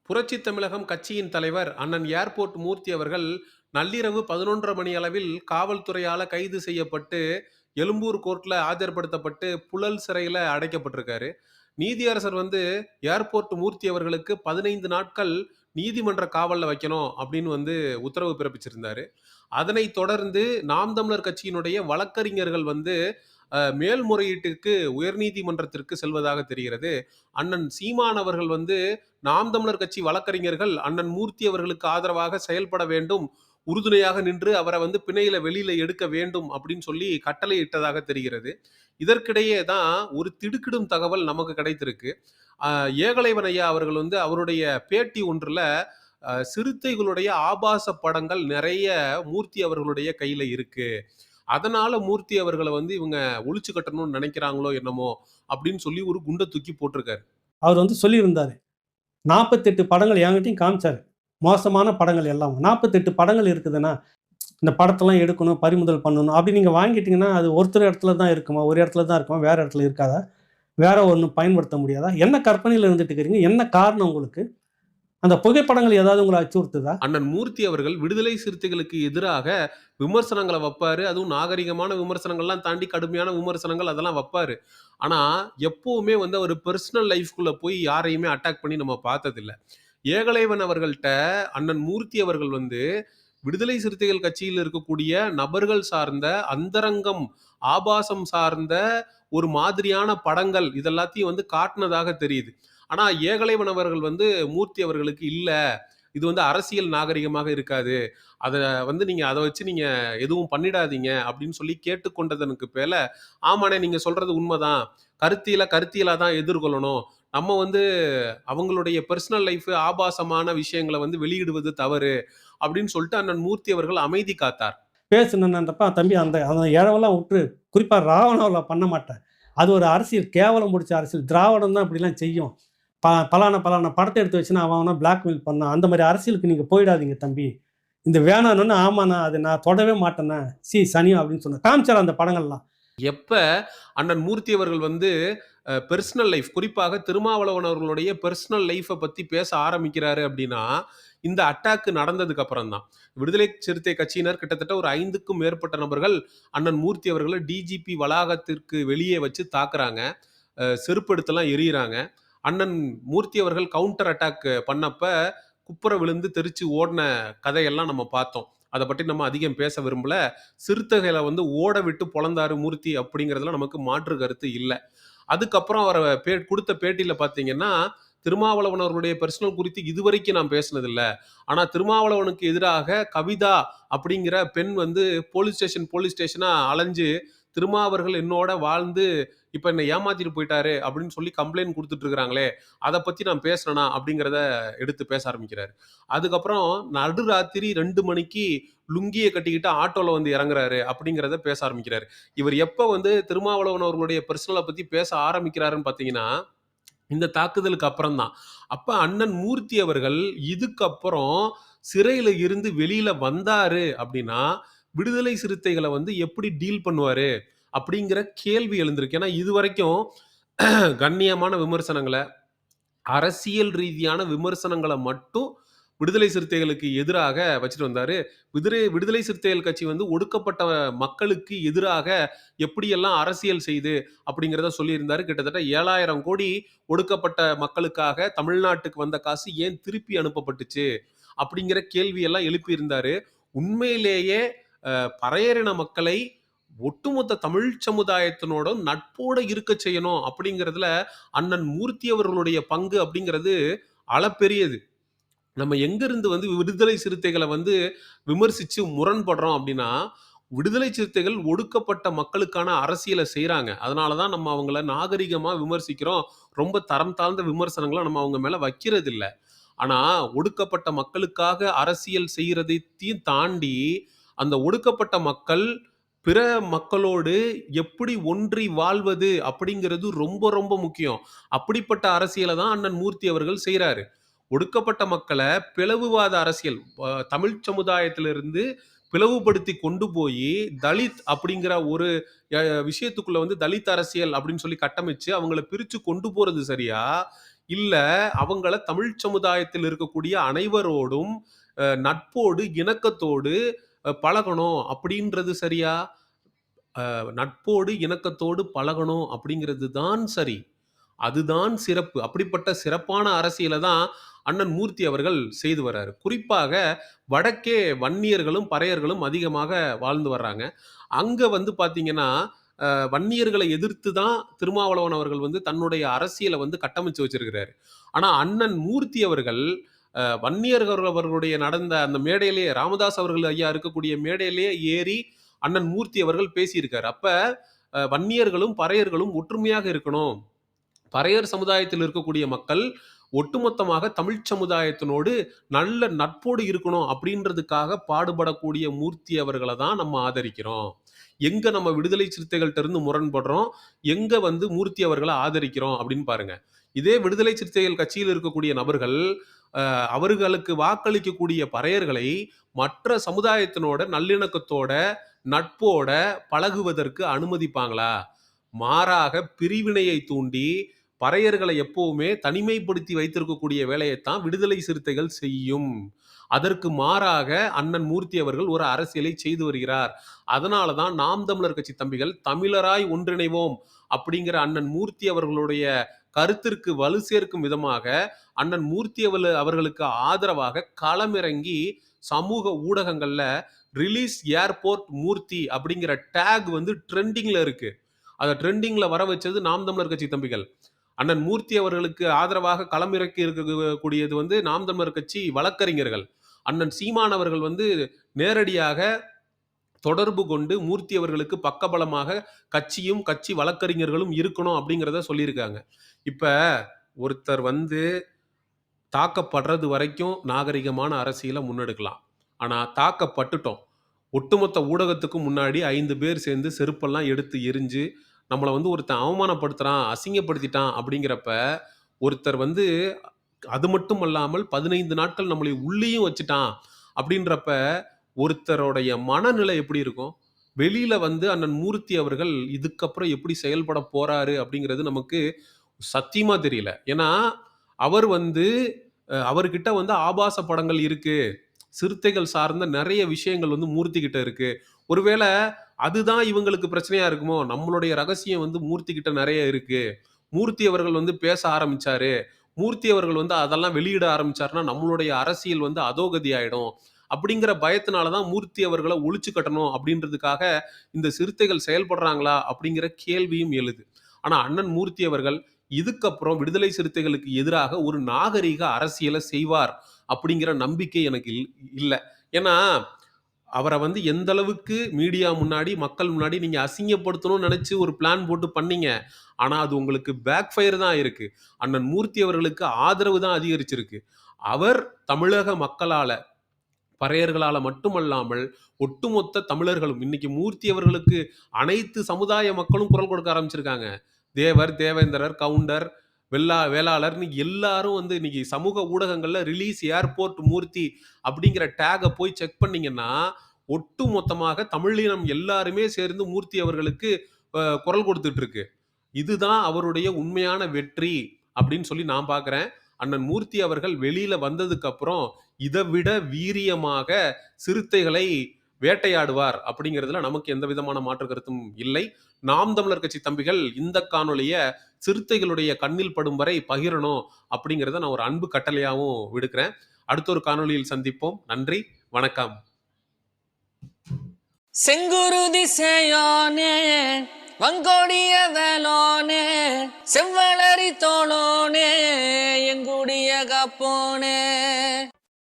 புரட்சி தமிழகம் கட்சியின் தலைவர் அண்ணன் ஏர்போர்ட் மூர்த்தி அவர்கள் நள்ளிரவு 11:30 மணி அளவில் காவல்துறையால கைது செய்யப்பட்டு எழும்பூர் கோர்ட்ல ஆஜர்படுத்தப்பட்டு புழல் சிறையில அடைக்கப்பட்டிருக்காரு. நீதியரசர் ஏர்போர்ட் மூர்த்தி அவர்களுக்கு 15 நாட்கள் நீதிமன்ற காவல்ல வைக்கணும் அப்படின்னு உத்தரவு பிறப்பிச்சிருந்தாரு. அதனைத் தொடர்ந்து நாம் தமிழர் கட்சியினுடைய வழக்கறிஞர்கள் மேல்முறையீட்டுக்கு உயர்நீதிமன்றத்திற்கு செல்வதாக தெரிகிறது. அண்ணன் சீமான் அவர்கள் நாம் தமிழர் கட்சி வழக்கறிஞர்கள் அண்ணன் மூர்த்தி அவர்களுக்கு ஆதரவாக செயல்பட வேண்டும், உறுதுணையாக நின்று அவரை பிணையில வெளியில எடுக்க வேண்டும் அப்படின்னு சொல்லி கட்டளை இட்டதாக தெரிகிறது. இதற்கிடையே தான் ஒரு திடுக்கிடும் தகவல் நமக்கு கிடைத்திருக்கு. ஏகலைவன் ஐயா அவர்கள் அவருடைய பேட்டி ஒன்றுல சிறுத்தைகளுடைய ஆபாச படங்கள் நிறைய மூர்த்தி அவர்களுடைய கையில இருக்கு. அதனால மூர்த்தி அவர்கள இவங்க ஒழிச்சு கட்டணும்னு நினைக்கிறாங்களோ என்னமோ அப்படின்னு சொல்லி ஒரு குண்ட தூக்கி போட்டிருக்காரு. அவர் சொல்லியிருந்தாரு. 48 படங்கள் என்கிட்டயும் காமிச்சாரு. மோசமான படங்கள் எல்லாம். 48 படங்கள் இருக்குதுன்னா, இந்த படத்தெல்லாம் எடுக்கணும், பறிமுதல் பண்ணணும். அப்படி நீங்க வாங்கிட்டீங்கன்னா, அது ஒருத்தர் இடத்துல தான் இருக்குமா? ஒரு இடத்துல தான் இருக்குமா? வேற இடத்துல இருக்காதா? வேற ஒண்ணும் பயன்படுத்த முடியாதா? என்ன கற்பனையில இருந்துட்டு இருக்கிறீங்க? என்ன காரணம் உங்களுக்கு? அந்த புகைப்படங்கள் ஏதாவது உங்கள அச்சுறுத்துதா? அண்ணன் மூர்த்தி அவர்கள் விடுதலை சிறுத்தைகளுக்கு எதிராக விமர்சனங்கள வப்பாரு. அதுவும் நாகரிகமான விமர்சனங்கள்லாம் தாண்டி கடுமையான விமர்சனங்கள் அதெல்லாம் வப்பாரு. ஆனா, எப்பவுமே அவரு பெர்சனல் லைஃப்குள்ள போய் யாரையுமே அட்டாக் பண்ணி நம்ம பார்த்ததில்ல. ஏகலைவன் அவர்கள்ட்ட அண்ணன் மூர்த்தி அவர்கள் விடுதலை சிறுத்தைகள் கட்சியில் இருக்கக்கூடிய நபர்கள் சார்ந்த அந்தரங்கம், ஆபாசம் சார்ந்த ஒரு மாதிரியான படங்கள் இதெல்லாத்தையும் காட்டுனதாக தெரியுது. ஆனா ஏகலைவன் அவர்கள் மூர்த்தி அவர்களுக்கு இல்ல, இது அரசியல் நாகரிகமாக இருக்காது, அத நீங்க அத வச்சு நீங்க எதுவும் பண்ணிடாதீங்க அப்படின்னு சொல்லி கேட்டுக்கொண்டதனுக்கு பேல, ஆமாண்ணே நீங்க சொல்றது உண்மைதான், கருத்தியலா தான் எதிர்கொள்ளணும், நம்ம அவங்களுடைய பெர்சனல் லைஃப் ஆபாசமான விஷயங்களை வெளியிடுவது தவறு அப்படின்னு சொல்லிட்டு அண்ணன் மூர்த்தி அவர்கள் அமைதி காத்தார். பேசுனேன்றப்ப, தம்பி அந்த அந்த இழவெல்லாம் உற்று, குறிப்பா ராவணாவுல பண்ண மாட்டேன். அது ஒரு அரசியல், கேவலம் புடிச்ச அரசியல். திராவிடம் தான் இப்படிலாம் செய்யும். பலான பலான படத்த எடுத்து வச்சுன்னா, அவன் பிளாக்மெயில் பண்ணான். அந்த மாரி அரசியலுக்கு நீங்க போயிடாதீங்க தம்பி. இந்த வேணான்னோனே, ஆமாண்ணா அது நான் தொடவே மாட்டேண்ணா. சனியா அப்படின்னு சொன்னேன். காமிச்சாரு அந்த படங்கள்லாம். எப்ப அண்ணன் மூர்த்தி அவர்கள் பெர்சனல் லைஃப், குறிப்பாக திருமாவளவன் அவர்களுடைய பெர்சனல் லைஃப பத்தி பேச ஆரம்பிக்கிறாரு அப்படின்னா, இந்த அட்டாக் நடந்ததுக்கு அப்புறம் தான். விடுதலை சிறுத்தை கட்சியினர் கிட்டத்தட்ட ஒரு 5க்கும் மேற்பட்ட நபர்கள் அண்ணன் மூர்த்தி அவர்களை டிஜிபி வளாகத்திற்கு வெளியே வச்சு தாக்குறாங்க. செருப்படுத்தெல்லாம் எரியிறாங்க. அண்ணன் மூர்த்தி அவர்கள் கவுண்டர் அட்டாக் பண்ணப்ப குப்புற விழுந்து தெரிச்சு ஓடின கதையெல்லாம் நம்ம பார்த்தோம். அதை பற்றி நம்ம அதிகம் பேச விரும்பல. சிறுத்தைகளை ஓட விட்டு பொழந்தாரு மூர்த்தி அப்படிங்கிறதுல நமக்கு மாற்று கருத்து இல்லை. அதுக்கப்புறம் அவரை கொடுத்த பேட்டியில பார்த்தீங்கன்னா, திருமாவளவன் அவர்களுடைய பெர்சனல் குறித்து இதுவரைக்கும் நான் பேசினதில்ல. ஆனா திருமாவளவனுக்கு எதிராக கவிதா அப்படிங்கிற பெண் போலீஸ் ஸ்டேஷனா அலைஞ்சு, திருமாவர்கள் என்னோட வாழ்ந்து இப்ப என்னை ஏமாத்திட்டு போயிட்டாரு அப்படின்னு சொல்லி கம்ப்ளைண்ட் கொடுத்துட்டு இருக்காங்களே, அதை பத்தி நான் பேசினேனா அப்படிங்கிறத எடுத்து பேச ஆரம்பிக்கிறாரு. அதுக்கப்புறம் நடுராத்திரி 2 மணிக்கு லுங்கியை கட்டிக்கிட்டு ஆட்டோல இறங்குறாரு அப்படிங்கிறத பேச ஆரம்பிக்கிறாரு. இவர் எப்ப திருமாவளவன் அவர்களுடைய பெர்சனலை பத்தி பேச ஆரம்பிக்கிறாருன்னு பாத்தீங்கன்னா, இந்த தாக்குதலுக்கு அப்புறம் தான். அப்ப அண்ணன் மூர்த்தி அவர்கள் இதுக்கப்புறம் சிறையில இருந்து வெளியில வந்தாரு அப்படின்னா, விடுதலை சிறுத்தைகளை எப்படி டீல் பண்ணுவாரு அப்படிங்கிற கேள்வி எழுந்திருக்கு. ஏன்னா இதுவரைக்கும் கண்ணியமான விமர்சனங்கள, அரசியல் ரீதியான விமர்சனங்கள மட்டும் விடுதலை சிறுத்தைகளுக்கு எதிராக வச்சுட்டு வந்தாரு. விடுதலை சிறுத்தைகள் கட்சி ஒடுக்கப்பட்ட மக்களுக்கு எதிராக எப்படியெல்லாம் அரசியல் செய்து அப்படிங்கிறத சொல்லியிருந்தாரு. கிட்டத்தட்ட 7,000 கோடி ஒடுக்கப்பட்ட மக்களுக்காக தமிழ்நாட்டுக்கு வந்த காசு ஏன் திருப்பி அனுப்பப்பட்டுச்சு அப்படிங்கிற கேள்வியெல்லாம் எழுப்பியிருந்தாரு. உண்மையிலேயே பறையரின மக்களை ஒட்டுமொத்த தமிழ் சமுதாயத்தினோட நட்போட இருக்க செய்யணும் அப்படிங்கிறதுல அண்ணன் மூர்த்தி அவர்களுடைய பங்கு அப்படிங்கிறது அளப்பெரியது. நம்ம எங்கிருந்து விடுதலை சிறுத்தைகளை விமர்சிச்சு முரண்படுறோம் அப்படின்னா, விடுதலை சிறுத்தைகள் ஒடுக்கப்பட்ட மக்களுக்கான அரசியலை செய்றாங்க. அதனாலதான் நம்ம அவங்கள நாகரிகமா விமர்சிக்கிறோம். ரொம்ப தரம் தாழ்ந்த விமர்சனங்களை நம்ம அவங்க மேல வைக்கிறது இல்ல. ஆனா ஒடுக்கப்பட்ட மக்களுக்காக அரசியல் செய்யறதையும் தாண்டி, அந்த ஒடுக்கப்பட்ட மக்கள் பிற மக்களோடு எப்படி ஒன்றி வாழ்வது அப்படிங்கிறது ரொம்ப ரொம்ப முக்கியம். அப்படிப்பட்ட அரசியலை தான் அண்ணன் மூர்த்தி அவர்கள் செய்றாரு. ஒடுக்கப்பட்ட மக்களை பிளவுவாத அரசியல், தமிழ் சமுதாயத்திலிருந்து பிளவுபடுத்தி கொண்டு போய் தலித் அப்படிங்கிற ஒரு விஷயத்துக்குள்ள தலித் அரசியல் அப்படின்னு சொல்லி கட்டமைச்சு அவங்கள பிரிச்சு கொண்டு போறது சரியா, இல்ல அவங்கள தமிழ் சமுதாயத்தில் இருக்கக்கூடிய அனைவரோடும் நட்போடு, இணக்கத்தோடு பழகணும் அப்படின்றது சரியா? நட்போடு, இணக்கத்தோடு பழகணும் அப்படிங்கிறது தான் சரி. அதுதான் சிறப்பு. அப்படிப்பட்ட சிறப்பான அரசியல தான் அண்ணன் மூர்த்தி அவர்கள் செய்து வர்றாரு. குறிப்பாக வடக்கே வன்னியர்களும், பறையர்களும் அதிகமாக வாழ்ந்து வர்றாங்க. அங்க வந்து பார்த்தீங்கன்னா, வன்னியர்களை எதிர்த்து தான் திருமாவளவன் அவர்கள் வந்து தன்னுடைய அரசியல வந்து கட்டமைச்சு வச்சிருக்கிறாரு. ஆனா அண்ணன் மூர்த்தி அவர்கள் வன்னியர்கள் அவர்களுடைய நடந்த அந்த மேடையிலேயே ராமதாஸ் அவர்கள் ஐயா இருக்கக்கூடிய மேடையிலேயே ஏறி அண்ணன் மூர்த்தி அவர்கள் பேசியிருக்காரு. அப்ப வன்னியர்களும், பறையர்களும் ஒற்றுமையாக இருக்கணும். பறையர் சமுதாயத்தில் இருக்கக்கூடிய மக்கள் ஒட்டுமொத்தமாக தமிழ்ச் சமுதாயத்தினோடு நல்ல நட்போடு இருக்கணும் அப்படின்றதுக்காக பாடுபடக்கூடிய மூர்த்தி அவர்கள தான் நம்ம ஆதரிக்கிறோம். எங்க நம்ம விடுதலை சிறுத்தைகள்ட்ட இருந்து முரண்படுறோம், எங்க வந்து மூர்த்தி அவர்கள ஆதரிக்கிறோம் அப்படின்னு பாருங்க. இதே விடுதலை சிறுத்தைகள் கட்சியில் இருக்கக்கூடிய நபர்கள், அவர்களுக்கு வாக்களிக்கக்கூடிய பறையர்களை மற்ற சமுதாயத்தினோட நல்லிணக்கத்தோட, நட்போட பழகுவதற்கு அனுமதிப்பாங்களா? மாறாக பிரிவினையை தூண்டி, பறையர்களை எப்பவுமே தனிமைப்படுத்தி வைத்திருக்கக்கூடிய வேலையைத்தான் விடுதலை சிறுத்தைகள் செய்யும். அதற்கு மாறாக அண்ணன் மூர்த்தி அவர்கள் ஒரு அரசியலை செய்து வருகிறார். அதனால தான் நாம் தமிழர் கட்சி தம்பிகள் தமிழராய் ஒன்றிணைவோம் அப்படிங்கிற அண்ணன் மூர்த்தி அவர்களுடைய கருத்திற்கு வலு சேர்க்கும் விதமாக அண்ணன் மூர்த்தி அவர்களுக்கு ஆதரவாக களமிறங்கி சமூக ஊடகங்கள்ல ரிலீஸ் ஏர்போர்ட் மூர்த்தி அப்படிங்கிற டேக் வந்து ட்ரெண்டிங்ல இருக்கு. அத ட்ரெண்டிங்ல வர வச்சது நாம் தமிழர் கட்சி தம்பிகள். அண்ணன் மூர்த்தி அவர்களுக்கு ஆதரவாக களமிறக்கி இருக்கக்கூடியது வந்து நாம் தமிழர் கட்சி வழக்கறிஞர்கள். அண்ணன் சீமான் அவர்கள் வந்து நேரடியாக தொடர்பு கொண்டு மூர்த்தி அவர்களுக்கு பக்கபலமாக கட்சியும், கட்சி வழக்கறிஞர்களும் இருக்கணும் அப்படிங்கிறத சொல்லியிருக்காங்க. இப்ப ஒருத்தர் வந்து தாக்கப்படுறது வரைக்கும் நாகரிகமான அரசியல முன்னெடுக்கலாம். ஆனா தாக்கப்பட்டுட்டோம். ஒட்டுமொத்த ஊடகத்துக்கும் முன்னாடி 5 பேர் சேர்ந்து செருப்பெல்லாம் எடுத்து எறிஞ்சு, நம்மள வந்து ஒருத்தன் அவமானப்படுத்துறான், அசிங்கப்படுத்திட்டான் அப்படிங்கிறப்ப, ஒருத்தர் வந்து அது மட்டும் அல்லாமல் 15 நாட்கள் நம்மளை உள்ளேயும் வச்சுட்டான் அப்படின்றப்ப, ஒருத்தருடைய மனநிலை எப்படி இருக்கும்? வெளியில வந்து அண்ணன் மூர்த்தி அவர்கள் இதுக்கப்புறம் எப்படி செயல்பட போறாரு அப்படிங்கிறது நமக்கு சத்தியமா தெரியல. ஏன்னா, அவர் வந்து அவர்கிட்ட வந்து ஆபாச படங்கள் இருக்கு. சிறுத்தைகள் சார்ந்த நெறைய விஷயங்கள் வந்து மூர்த்தி கிட்ட இருக்கு. ஒருவேள அதுதான் இவங்களுக்கு பிரச்சனையா இருக்குமோ? நம்மளுடைய ரகசியம் வந்து மூர்த்தி கிட்ட நெறைய இருக்கு. மூர்த்தி அவர்கள் வந்து பேச ஆரம்பிச்சாரு. மூர்த்தி அவர்கள் வந்து அதெல்லாம் வெளியிட ஆரம்பிச்சாருன்னா, நம்மளுடைய அரசியல் வந்து அதோகதி ஆயிடும். அப்படிங்கிற பயத்தினால தான் மூர்த்தி அவர்கள ஒழிச்சு கட்டணும் அப்படின்றதுக்காக இந்த சிறுத்தைகள் செயல்படுறாங்களா? அப்படிங்கிற கேள்வியும் எழுது. ஆனா அண்ணன் மூர்த்தி அவர்கள் இதுக்கப்புறம் விடுதலை சிறுத்தைகளுக்கு எதிராக ஒரு நாகரீக அரசியல செய்வார் அப்படிங்கிற நம்பிக்கை எனக்கு இல்ல. ஏன்னா, அவர வந்து எந்த அளவுக்கு மீடியா முன்னாடி, மக்கள் முன்னாடி நீங்க அசிங்கப்படுத்தணும்னு நெனச்சு ஒரு பிளான் போட்டு பண்ணீங்க. ஆனா, அது உங்களுக்கு பேக் ஃபயர் தான் ஆயிருக்கு. அண்ணன் மூர்த்தி அவர்களுக்கு ஆதரவு தான் அதிகரிச்சிருக்கு. அவர் தமிழக மக்களால, பறையர்களால மட்டுமல்லாமல், ஒட்டுமொத்த தமிழர்களும் இன்னைக்கு மூர்த்தி அவர்களுக்கு அனைத்து சமுதாய மக்களும் குரல் கொடுக்க ஆரம்பிச்சிருக்காங்க. தேவர், தேவேந்திரர், கவுண்டர், வேளாளர்ன்னு எல்லாரும் வந்து இன்னைக்கு சமூக ஊடகங்கள்ல ரிலீஸ் ஏர்போர்ட் மூர்த்தி அப்படிங்கிற டேக போய் செக் பண்ணீங்கன்னா, ஒட்டு மொத்தமாக தமிழினம் எல்லாருமே சேர்ந்து மூர்த்தி அவர்களுக்கு குரல் கொடுத்துட்டு இருக்கு. இதுதான் அவருடைய உண்மையான வெற்றி அப்படின்னு சொல்லி நான் பார்க்கிறேன். அண்ணன் மூர்த்தி அவர்கள் வெளியில வந்ததுக்கு அப்புறம் இத விட வீரியமாக சிறுத்தைகளை வேட்டையாடுவார் அப்படிங்கிறதுல நமக்கு எந்த விதமான மாற்று கருத்தும் இல்லை. நாம் தமிழர் கட்சி தம்பிகள் இந்த காணொளிய சிறுத்தைகளுடைய கண்ணில் படும் வரை பகிரணும் அப்படிங்கிறத நான் ஒரு அன்பு கட்டளையாவும் விடுக்கிறேன். அடுத்த ஒரு காணொளியில் சந்திப்போம். நன்றி, வணக்கம். செங்குருதி சேயோனே வங்கோடிய வேலோனே செவ்வளரி தோளோனே எங்குடிய காப்போனே